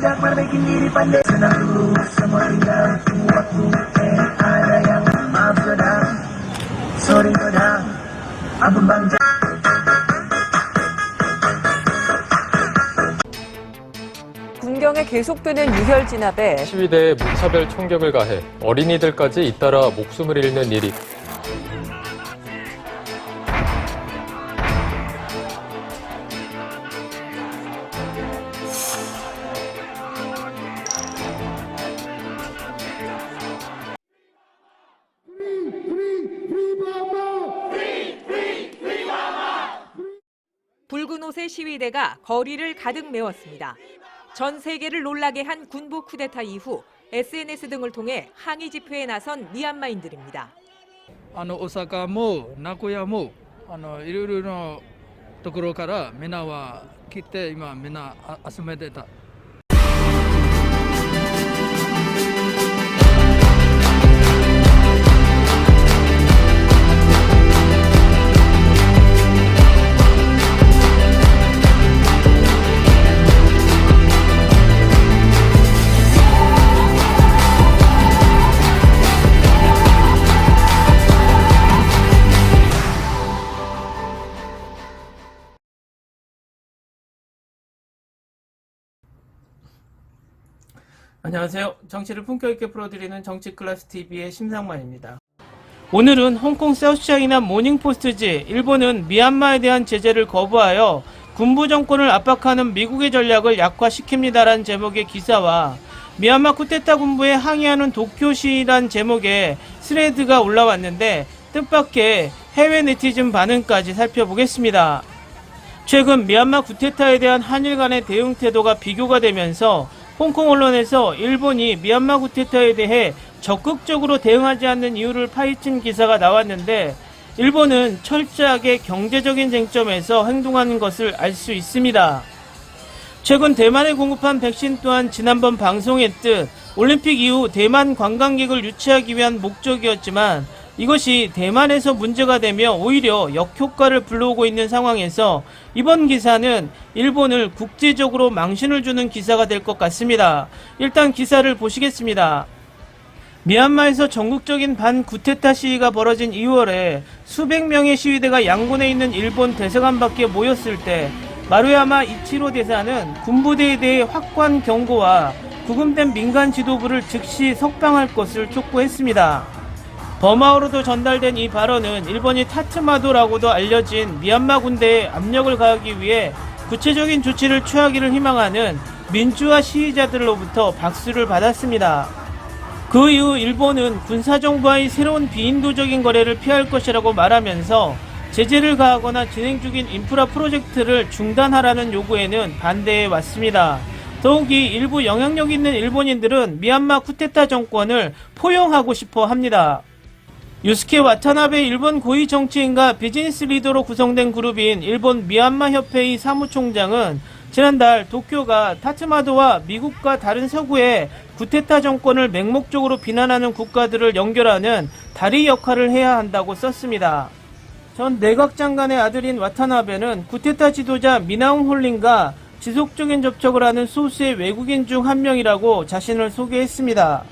bijak membuat diri pandai. Senangku semua tinggal tunggu waktu. Ada yang maaf sedang, sorry sedang, abang bangsa. 군경에 계속되는 유혈 진압에 시위대에 무차별 총격을 가해 어린이들까지 잇따라 목숨을 잃는 일이 붉은 옷의 시위대가 거리를 가득 메웠습니다. 전 세계를 놀라게 한 군부 쿠데타 이후 SNS 등을 통해 항의 집회에 나선 미얀마인들입니다. 大阪も名古屋もいろいろなところからみんなは来て今みんな集めてた。 안녕하세요. 정치를 품격 있게 풀어드리는 정치클래스TV의 심상만입니다. 오늘은 홍콩 사우스차이나 모닝포스트지 일본은 미얀마에 대한 제재를 거부하여 군부 정권을 압박하는 미국의 전략을 약화시킵니다라는 제목의 기사와 미얀마 쿠데타 군부에 항의하는 도쿄시란 제목의 스레드가 올라왔는데 뜻밖의 해외 네티즌 반응까지 살펴보겠습니다. 최근 미얀마 쿠데타에 대한 한일 간의 대응 태도가 비교가 되면서 홍콩 언론에서 일본이 미얀마 쿠데타에 대해 적극적으로 대응하지 않는 이유를 파헤친 기사가 나왔는데 일본은 철저하게 경제적인 쟁점에서 행동하는 것을 알 수 있습니다. 최근 대만에 공급한 백신 또한 지난번 방송했듯 올림픽 이후 대만 관광객을 유치하기 위한 목적이었지만 이것이 대만에서 문제가 되며 오히려 역효과를 불러오고 있는 상황에서 이번 기사는 일본을 국제적으로 망신을 주는 기사가 될 것 같습니다. 일단 기사를 보시겠습니다. 미얀마에서 전국적인 반쿠데타 시위가 벌어진 2월에 수백 명의 시위대가 양곤에 있는 일본 대사관 밖에 모였을 때 마루야마 이치로 대사는 군부대에 대해 확고한 경고와 구금된 민간 지도부를 즉시 석방할 것을 촉구했습니다. 버마어로도 전달된 이 발언은 일본이 타트마도라고도 알려진 미얀마 군대에 압력을 가하기 위해 구체적인 조치를 취하기를 희망하는 민주화 시위자들로부터 박수를 받았습니다. 그 이후 일본은 군사정부와의 새로운 비인도적인 거래를 피할 것이라고 말하면서 제재를 가하거나 진행 중인 인프라 프로젝트를 중단하라는 요구에는 반대해 왔습니다. 더욱이 일부 영향력 있는 일본인들은 미얀마 쿠데타 정권을 포용하고 싶어 합니다. 유스케 와타나베 일본 고위 정치인과 비즈니스 리더로 구성된 그룹인 일본 미얀마 협회의 사무총장은 지난달 도쿄가 타츠마도와 미국과 다른 서구의 쿠데타 정권을 맹목적으로 비난하는 국가들을 연결하는 다리 역할을 해야 한다고 썼습니다. 전 내각장관의 아들인 와타나베는 쿠데타 지도자 미나웅 홀린과 지속적인 접촉을 하는 소수의 외국인 중 한 명이라고 자신을 소개했습니다.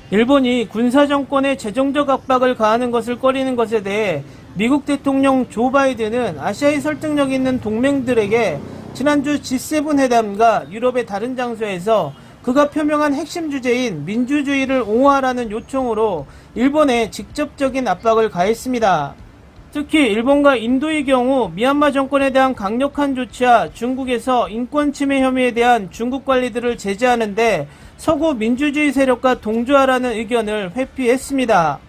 일본이 군사정권에 재정적 압박을 가하는 것을 꺼리는 것에 대해 미국 대통령 조 바이든은 아시아의 설득력 있는 동맹들에게 지난주 G7 회담과 유럽의 다른 장소에서 그가 표명한 핵심 주제인 민주주의를 옹호하라는 요청으로 일본에 직접적인 압박을 가했습니다. 특히 일본과 인도의 경우 미얀마 정권에 대한 강력한 조치와 중국에서 인권 침해 혐의에 대한 중국 관리들을 제재하는데 서구 민주주의 세력과 동조하라는 의견을 회피했습니다.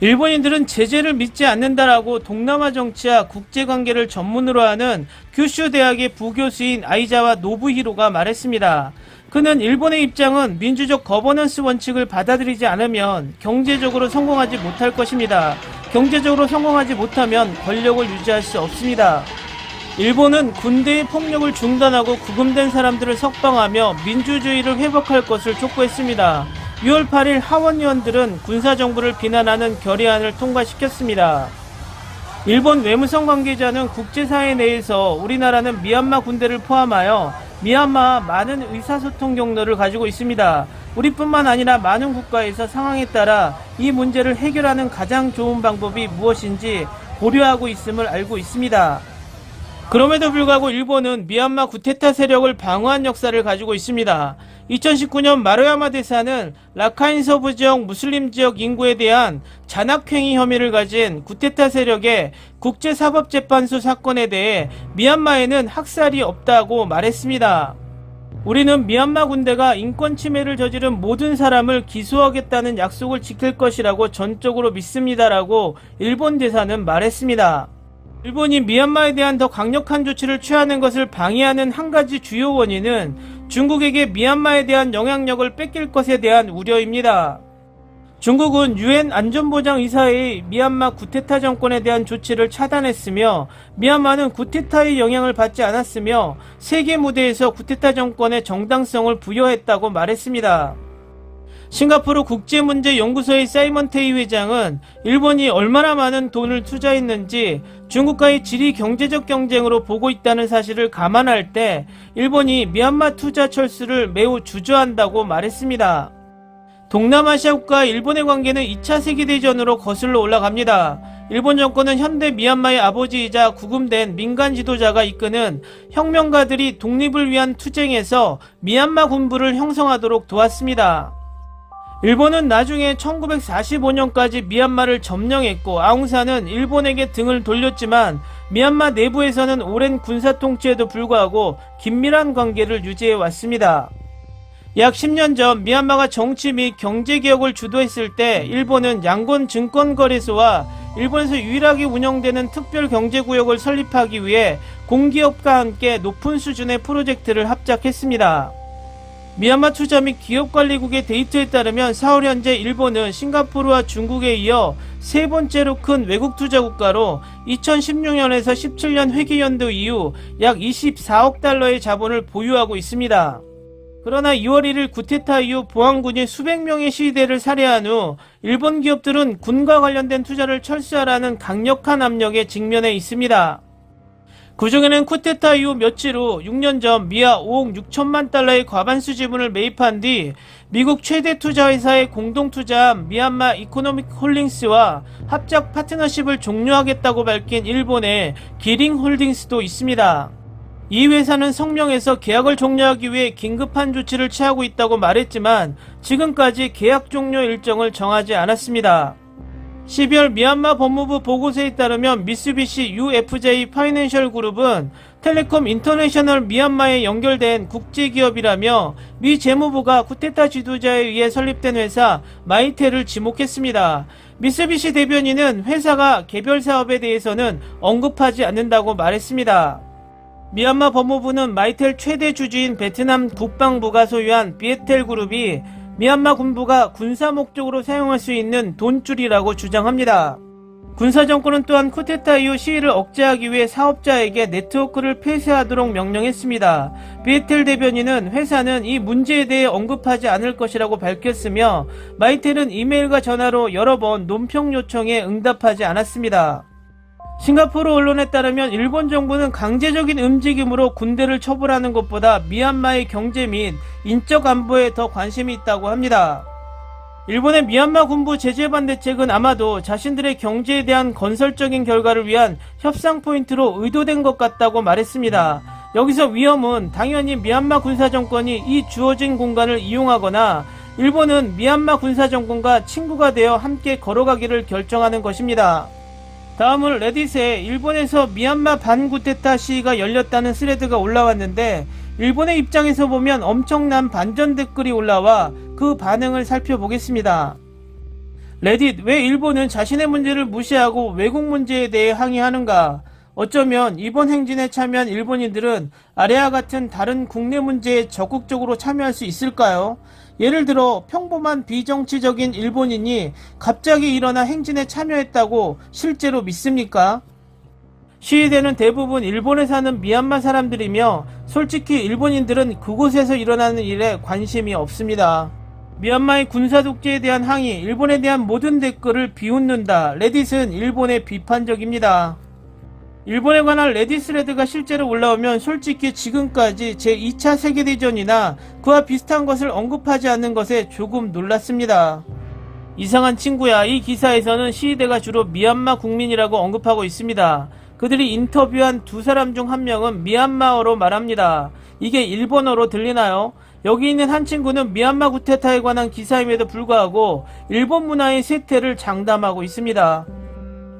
일본인들은 제재를 믿지 않는다라고 동남아 정치와 국제관계를 전문으로 하는 규슈 대학의 부교수인 아이자와 노부히로가 말했습니다. 그는 일본의 입장은 민주적 거버넌스 원칙을 받아들이지 않으면 경제적으로 성공하지 못할 것입니다. 경제적으로 성공하지 못하면 권력을 유지할 수 없습니다. 일본은 군대의 폭력을 중단하고 구금된 사람들을 석방하며 민주주의를 회복할 것을 촉구했습니다. 6월 8일 하원 의원들은 군사정부를 비난하는 결의안을 통과시켰습니다. 일본 외무성 관계자는 국제사회 내에서 우리나라는 미얀마 군대를 포함하여 미얀마 많은 의사소통 경로를 가지고 있습니다. 우리뿐만 아니라 많은 국가에서 상황에 따라 이 문제를 해결하는 가장 좋은 방법이 무엇인지 고려하고 있음을 알고 있습니다. 그럼에도 불구하고 일본은 미얀마 쿠데타 세력을 방어한 역사를 가지고 있습니다. 2019년 마루야마 대사는 라카인 서부 지역 무슬림 지역 인구에 대한 잔악행위 혐의를 가진 쿠데타 세력의 국제사법재판소 사건에 대해 미얀마에는 학살이 없다고 말했습니다. 우리는 미얀마 군대가 인권 침해를 저지른 모든 사람을 기소하겠다는 약속을 지킬 것이라고 전적으로 믿습니다라고 일본 대사는 말했습니다. 일본이 미얀마에 대한 더 강력한 조치를 취하는 것을 방해하는 한 가지 주요 원인은 중국에게 미얀마에 대한 영향력을 뺏길 것에 대한 우려입니다. 중국은 유엔 안전보장이사회의 미얀마 쿠데타 정권에 대한 조치를 차단했으며 미얀마는 쿠데타의 영향을 받지 않았으며 세계 무대에서 쿠데타 정권의 정당성을 부여했다고 말했습니다. 싱가포르 국제문제연구소의 사이먼 테이 회장은 일본이 얼마나 많은 돈을 투자했는지 중국과의 지리 경제적 경쟁으로 보고 있다는 사실을 감안할 때 일본이 미얀마 투자 철수를 매우 주저한다고 말했습니다. 동남아시아 국가와 일본의 관계는 2차 세계대전으로 거슬러 올라갑니다. 일본 정권은 현대 미얀마의 아버지이자 구금된 민간 지도자가 이끄는 혁명가들이 독립을 위한 투쟁에서 미얀마 군부를 형성하도록 도왔습니다. 일본은 나중에 1945년까지 미얀마를 점령했고 아웅산은 일본에게 등을 돌렸지만 미얀마 내부에서는 오랜 군사 통치에도 불구하고 긴밀한 관계를 유지해 왔습니다. 약 10년 전 미얀마가 정치 및 경제개혁을 주도했을 때 일본은 양곤 증권거래소와 일본에서 유일하게 운영되는 특별경제구역을 설립하기 위해 공기업과 함께 높은 수준의 프로젝트를 합작했습니다. 미얀마 투자 및 기업관리국의 데이터에 따르면 4월 현재 일본은 싱가포르와 중국에 이어 세 번째로 큰 외국 투자 국가로 2016년에서 17년 회계연도 이후 약 24억 달러의 자본을 보유하고 있습니다. 그러나 2월 1일 쿠데타 이후 보안군이 수백 명의 시위대를 살해한 후 일본 기업들은 군과 관련된 투자를 철수하라는 강력한 압력에 직면해 있습니다. 그중에는 쿠데타 이후 며칠 후 6년 전 미아 5억 6천만 달러의 과반수 지분을 매입한 뒤 미국 최대 투자회사의 공동투자한 미얀마 이코노믹 홀딩스와 합작 파트너십을 종료하겠다고 밝힌 일본의 기링 홀딩스도 있습니다. 이 회사는 성명에서 계약을 종료하기 위해 긴급한 조치를 취하고 있다고 말했지만 지금까지 계약 종료 일정을 정하지 않았습니다. 12월 미얀마 법무부 보고서에 따르면 미쓰비시 UFJ 파이낸셜 그룹은 텔레콤 인터내셔널 미얀마에 연결된 국제기업이라며 미 재무부가 쿠데타 지도자에 의해 설립된 회사 마이텔을 지목했습니다. 미쓰비시 대변인은 회사가 개별 사업에 대해서는 언급하지 않는다고 말했습니다. 미얀마 법무부는 마이텔 최대 주주인 베트남 국방부가 소유한 비에텔 그룹이 미얀마 군부가 군사 목적으로 사용할 수 있는 돈줄이라고 주장합니다. 군사정권은 또한 쿠데타 이후 시위를 억제하기 위해 사업자에게 네트워크를 폐쇄하도록 명령했습니다. 비에텔 대변인은 회사는 이 문제에 대해 언급하지 않을 것이라고 밝혔으며 마이텔은 이메일과 전화로 여러 번 논평 요청에 응답하지 않았습니다. 싱가포르 언론에 따르면 일본 정부는 강제적인 움직임으로 군대를 처벌하는 것보다 미얀마의 경제 및 인적 안보에 더 관심이 있다고 합니다. 일본의 미얀마 군부 제재 반대책은 아마도 자신들의 경제에 대한 건설적인 결과를 위한 협상 포인트로 의도된 것 같다고 말했습니다. 여기서 위험은 당연히 미얀마 군사정권이 이 주어진 공간을 이용하거나 일본은 미얀마 군사정권과 친구가 되어 함께 걸어가기를 결정하는 것입니다. 다음은 레딧에 일본에서 미얀마 반쿠데타 시위가 열렸다는 스레드가 올라왔는데 일본의 입장에서 보면 엄청난 반전 댓글이 올라와 그 반응을 살펴보겠습니다. 레딧, 왜 일본은 자신의 문제를 무시하고 외국 문제에 대해 항의하는가? 어쩌면 이번 행진에 참여한 일본인들은 아래와 같은 다른 국내 문제에 적극적으로 참여할 수 있을까요? 예를 들어 평범한 비정치적인 일본인이 갑자기 일어나 행진에 참여했다고 실제로 믿습니까? 시위대는 대부분 일본에 사는 미얀마 사람들이며 솔직히 일본인들은 그곳에서 일어나는 일에 관심이 없습니다. 미얀마의 군사 독재에 대한 항의, 일본에 대한 모든 댓글을 비웃는다. 레딧은 일본에 비판적입니다. 일본에 관한 레디스레드가 실제로 올라오면 솔직히 지금까지 제2차 세계대전이나 그와 비슷한 것을 언급하지 않는 것에 조금 놀랐습니다. 이상한 친구야, 이 기사에서는 시위대가 주로 미얀마 국민이라고 언급하고 있습니다. 그들이 인터뷰한 두 사람 중 한 명은 미얀마어로 말합니다. 이게 일본어로 들리나요? 여기 있는 한 친구는 미얀마 쿠데타에 관한 기사임에도 불구하고 일본 문화의 쇠퇴를 장담하고 있습니다.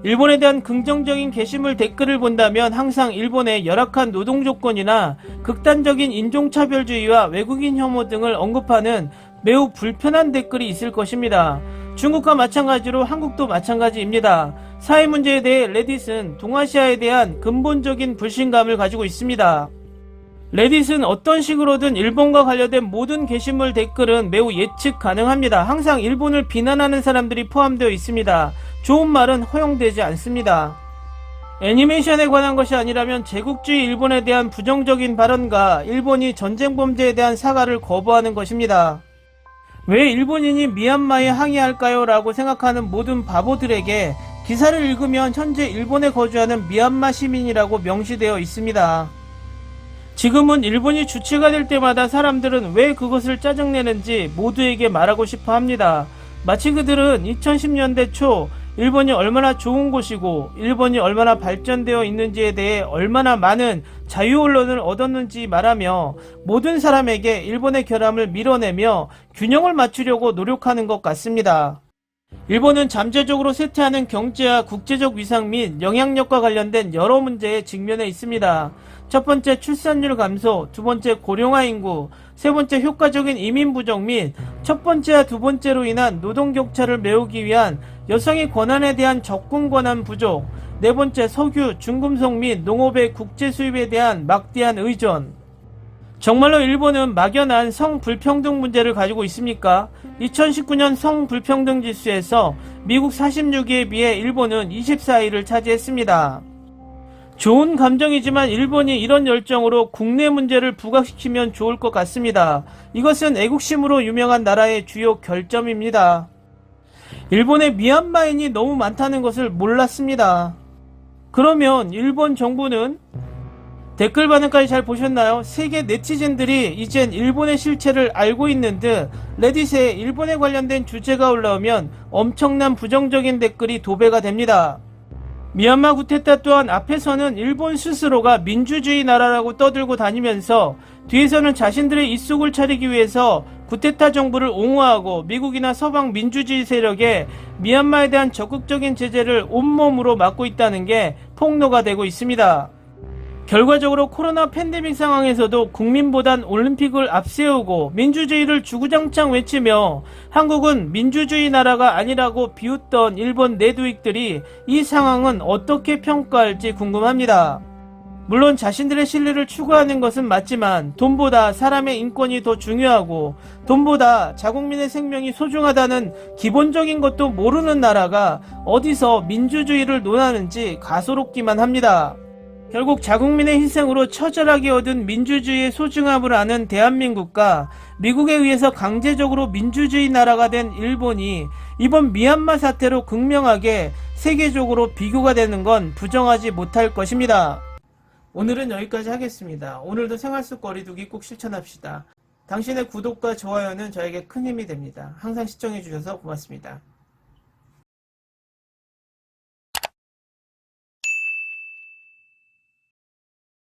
일본에 대한 긍정적인 게시물 댓글을 본다면 항상 일본의 열악한 노동 조건이나 극단적인 인종차별주의와 외국인 혐오 등을 언급하는 매우 불편한 댓글이 있을 것입니다. 중국과 마찬가지로 한국도 마찬가지입니다. 사회 문제에 대해 레딧은 동아시아에 대한 근본적인 불신감을 가지고 있습니다. 레딧은 어떤 식으로든 일본과 관련된 모든 게시물 댓글은 매우 예측 가능합니다. 항상 일본을 비난하는 사람들이 포함되어 있습니다. 좋은 말은 허용되지 않습니다. 애니메이션에 관한 것이 아니라면 제국주의 일본에 대한 부정적인 발언과 일본이 전쟁 범죄에 대한 사과를 거부하는 것입니다. 왜 일본인이 미얀마에 항의할까요? 라고 생각하는 모든 바보들에게 기사를 읽으면 현재 일본에 거주하는 미얀마 시민이라고 명시되어 있습니다. 지금은 일본이 주체가 될 때마다 사람들은 왜 그것을 짜증내는지 모두에게 말하고 싶어 합니다. 마치 그들은 2010년대 초 일본이 얼마나 좋은 곳이고 일본이 얼마나 발전되어 있는지에 대해 얼마나 많은 자유언론을 얻었는지 말하며 모든 사람에게 일본의 결함을 밀어내며 균형을 맞추려고 노력하는 것 같습니다. 일본은 잠재적으로 쇠퇴하는 경제와 국제적 위상 및 영향력과 관련된 여러 문제에 직면해 있습니다. 첫 번째 출산율 감소, 두 번째 고령화 인구, 세 번째 효과적인 이민 부족 및 첫 번째와 두 번째로 인한 노동 격차를 메우기 위한 여성의 권한에 대한 접근 권한 부족, 네 번째 석유, 중금속 및 농업의 국제 수입에 대한 막대한 의존. 정말로 일본은 막연한 성불평등 문제를 가지고 있습니까? 2019년 성불평등 지수에서 미국 46위에 비해 일본은 24위를 차지했습니다. 좋은 감정이지만 일본이 이런 열정으로 국내 문제를 부각시키면 좋을 것 같습니다. 이것은 애국심으로 유명한 나라의 주요 결점입니다. 일본에 미얀마인이 너무 많다는 것을 몰랐습니다. 그러면 일본 정부는 댓글 반응까지 잘 보셨나요? 세계 네티즌들이 이젠 일본의 실체를 알고 있는 듯 레딧에 일본에 관련된 주제가 올라오면 엄청난 부정적인 댓글이 도배가 됩니다. 미얀마 쿠데타 또한 앞에서는 일본 스스로가 민주주의 나라라고 떠들고 다니면서 뒤에서는 자신들의 입속을 차리기 위해서 쿠데타 정부를 옹호하고 미국이나 서방 민주주의 세력에 미얀마에 대한 적극적인 제재를 온몸으로 막고 있다는 게 폭로가 되고 있습니다. 결과적으로 코로나 팬데믹 상황에서도 국민보단 올림픽을 앞세우고 민주주의를 주구장창 외치며 한국은 민주주의 나라가 아니라고 비웃던 일본 내두익들이 이 상황은 어떻게 평가할지 궁금합니다. 물론 자신들의 신뢰를 추구하는 것은 맞지만 돈보다 사람의 인권이 더 중요하고 돈보다 자국민의 생명이 소중하다는 기본적인 것도 모르는 나라가 어디서 민주주의를 논하는지 가소롭기만 합니다. 결국 자국민의 희생으로 처절하게 얻은 민주주의의 소중함을 아는 대한민국과 미국에 의해서 강제적으로 민주주의 나라가 된 일본이 이번 미얀마 사태로 극명하게 세계적으로 비교가 되는 건 부정하지 못할 것입니다. 오늘은 여기까지 하겠습니다. 오늘도 생활 속 거리두기 꼭 실천합시다. 당신의 구독과 좋아요는 저에게 큰 힘이 됩니다. 항상 시청해주셔서 고맙습니다.